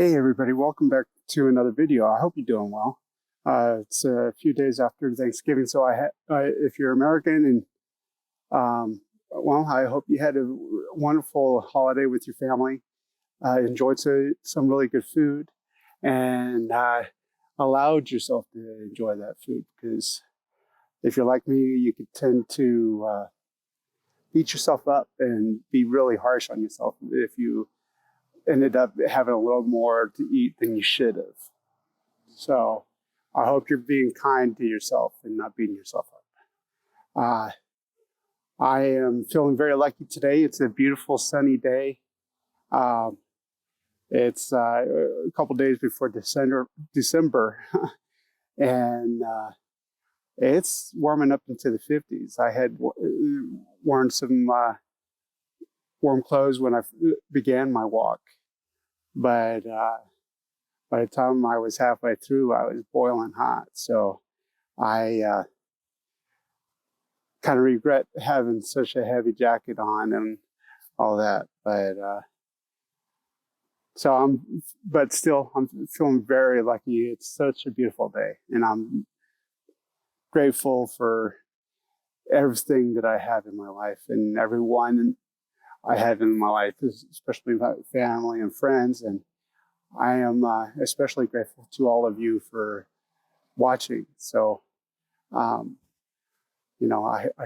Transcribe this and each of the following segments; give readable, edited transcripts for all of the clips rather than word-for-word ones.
Hey everybody, welcome back to another video. I hope you're doing well. It's a few days after Thanksgiving, so if you're American and I hope you had a wonderful holiday with your family. Enjoyed some really good food, and allowed yourself to enjoy that food. Because if you're like me, you could tend to beat yourself up and be really harsh on yourself if you ended up having a little more to eat than you should have. So I hope you're being kind to yourself and not beating yourself up. I am feeling very lucky today. It's a beautiful sunny day. Um, it's a couple days before December, and it's warming up into the 50s. I had worn some warm clothes when I began my walk, but by the time I was halfway through, I was boiling hot. So I kind of regret having such a heavy jacket on and all that. But still, I'm feeling very lucky. It's such a beautiful day, and I'm grateful for everything that I have in my life and everyone I have in my life, especially my family and friends. And I am especially grateful to all of you for watching. So, I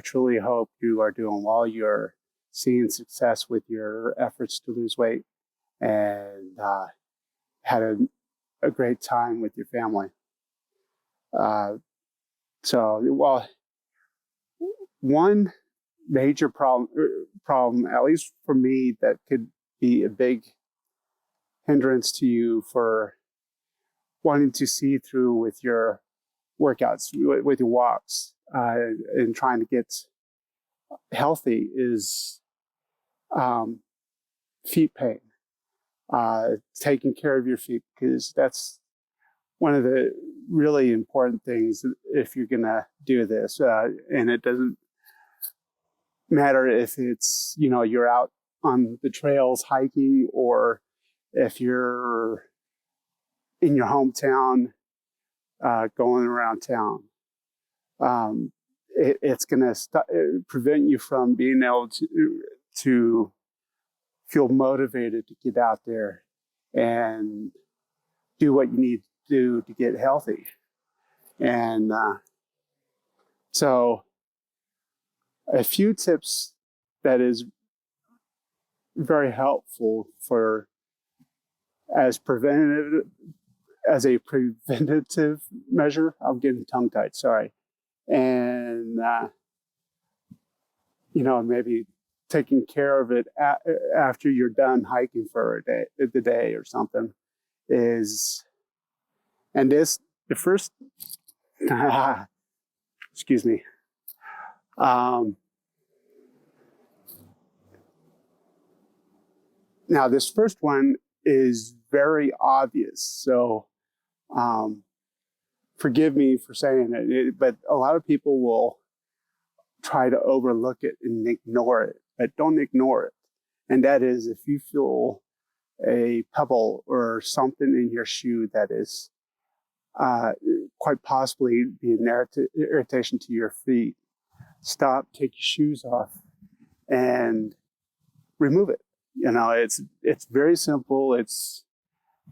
truly hope you are doing well. You're seeing success with your efforts to lose weight and had a great time with your family. One major problem, at least for me, that could be a big hindrance to you for wanting to see through with your workouts, with your walks, and trying to get healthy is feet pain. Taking care of your feet, because that's one of the really important things if you're going to do this. And it doesn't matter if it's, you're out on the trails hiking, or if you're in your hometown going around town. It's going to prevent you from being able to feel motivated to get out there and do what you need to do to get healthy. And so a few tips that is very helpful as a preventative measure. I'm getting tongue tied, sorry. And maybe taking care of it after you're done hiking for the day or something is, and this, the first, excuse me. Now this first one is very obvious, so forgive me for saying it, but a lot of people will try to overlook it and ignore it, but don't ignore it. And that is, if you feel a pebble or something in your shoe that is quite possibly be an irritation to your feet, stop, take your shoes off, and remove it. It's very simple.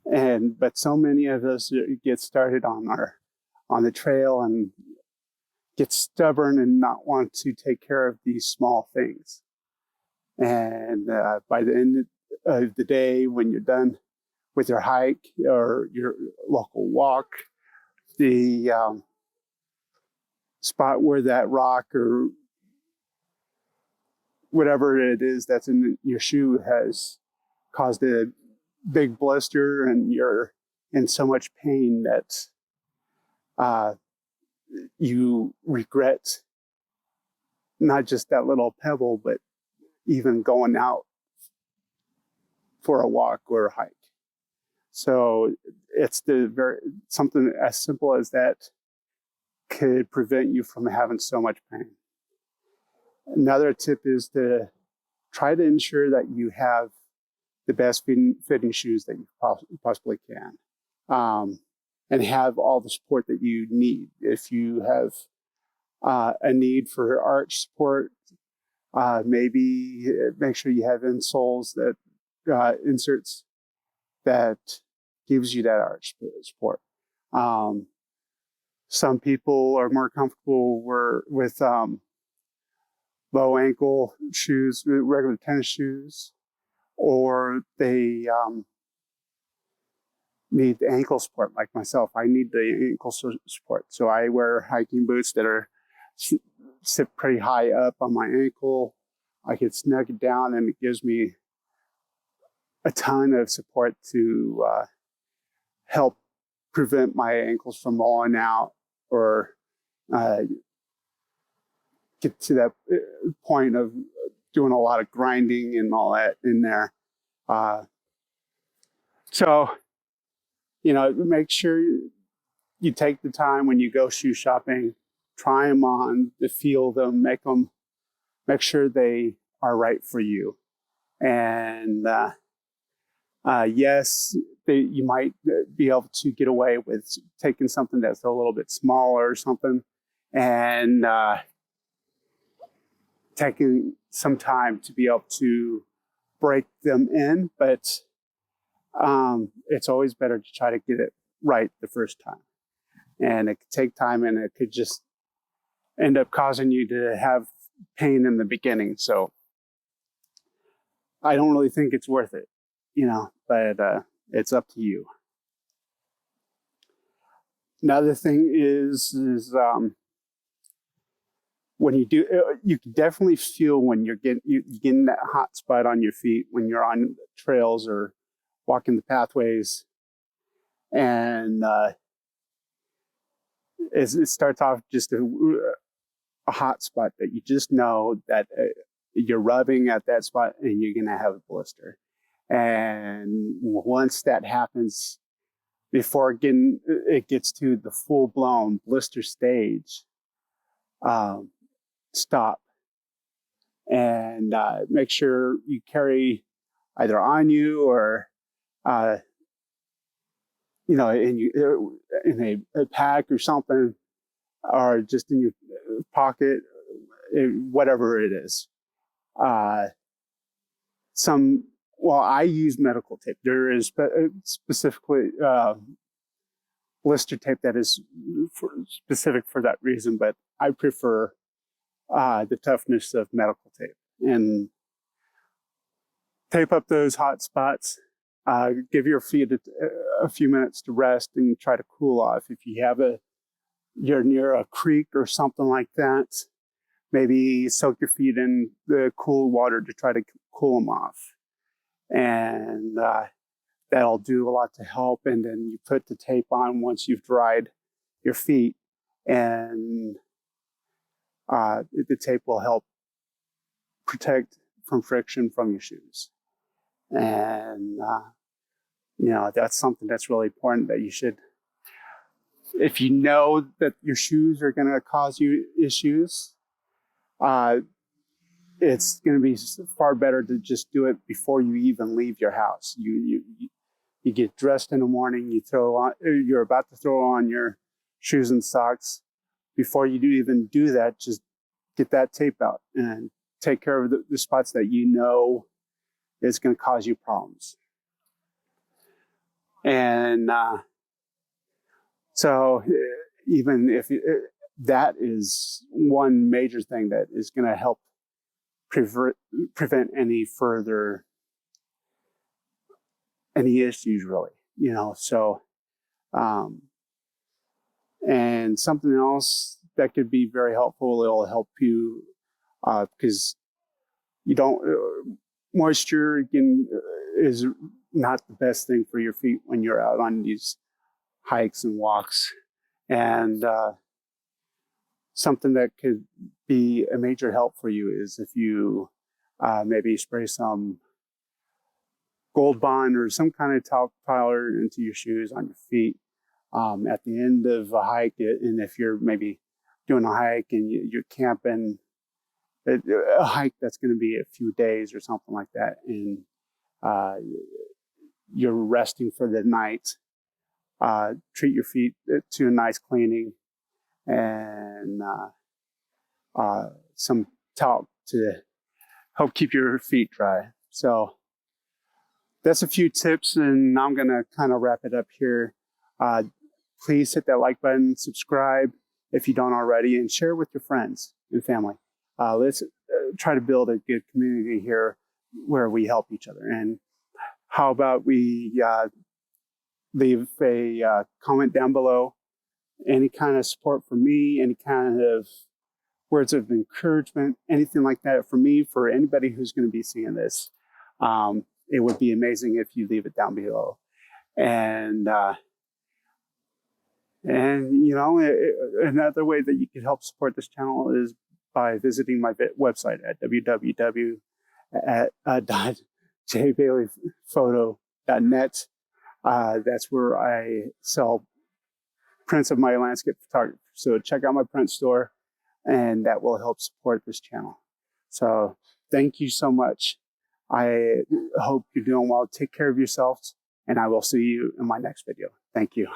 But so many of us get started on the trail and get stubborn and not want to take care of these small things. And by the end of the day, when you're done with your hike or your local walk, the spot where that rock or whatever it is that's in your shoe has caused a big blister, and you're in so much pain that you regret not just that little pebble, but even going out for a walk or a hike. So it's something as simple as that could prevent you from having so much pain. Another tip is to try to ensure that you have the best fitting shoes that you possibly can, and have all the support that you need. If you have a need for arch support, maybe make sure you have insoles that inserts that gives you that arch support. Some people are more comfortable with low ankle shoes, regular tennis shoes, or they need the ankle support. Like myself, I need the ankle support. So I wear hiking boots that sit pretty high up on my ankle. I can snug it down, and it gives me a ton of support to help prevent my ankles from falling out, or get to that point of doing a lot of grinding and all that in there. So, make sure you take the time when you go shoe shopping, try them on, to feel them, make sure they are right for you. And yes, you might be able to get away with taking something that's a little bit smaller or something, and taking some time to be able to break them in, but it's always better to try to get it right the first time. And it could take time, and it could just end up causing you to have pain in the beginning. So I don't really think it's worth it, but it's up to you. Another thing is when you do, you can definitely feel when you're getting that hot spot on your feet when you're on trails or walking the pathways, and it starts off just a hot spot that you just know that you're rubbing at that spot and you're going to have a blister. And once that happens, before it gets to the full-blown blister stage, stop and make sure you carry either on you or in a pack or something, or just in your pocket, whatever it is. I use medical tape. There is specifically blister tape that is specific for that reason, but I prefer the toughness of medical tape. And tape up those hot spots. Give your feet a few minutes to rest and try to cool off. If you're near a creek or something like that, maybe soak your feet in the cool water to try to cool them off. And that'll do a lot to help. And then you put the tape on once you've dried your feet, and the tape will help protect from friction from your shoes. And that's something that's really important, that you should, if you know that your shoes are going to cause you issues, it's going to be far better to just do it before you even leave your house. You get dressed in the morning, you're about to throw on your shoes and socks. Before you even do that, just get that tape out and take care of the spots that you know is going to cause you problems. And so even if that is one major thing that is going to help prevent any issues, really, so and something else that could be very helpful, it'll help you because moisture again is not the best thing for your feet when you're out on these hikes and walks. And something that could be a major help for you is if you maybe spray some Gold Bond or some kind of talc powder into your shoes on your feet at the end of a hike. And if you're maybe doing a hike and you're camping, a hike that's going to be a few days or something like that, and uh, you're resting for the night. Treat your feet to a nice cleaning and some talc to help keep your feet dry. So that's a few tips, and I'm going to kind of wrap it up here. Please hit that like button, subscribe if you don't already, and share with your friends and family. Let's try to build a good community here where we help each other. And how about we leave a comment down below, any kind of support for me, any kind of words of encouragement, anything like that for me, for anybody who's going to be seeing this. It would be amazing if you leave it down below. And you know, another way that you can help support this channel is by visiting my website at www.jbaileyphoto.net. That's where I sell prints of my landscape photography. So check out my print store, and that will help support this channel. So thank you so much. I hope you're doing well. Take care of yourselves, and I will see you in my next video. Thank you.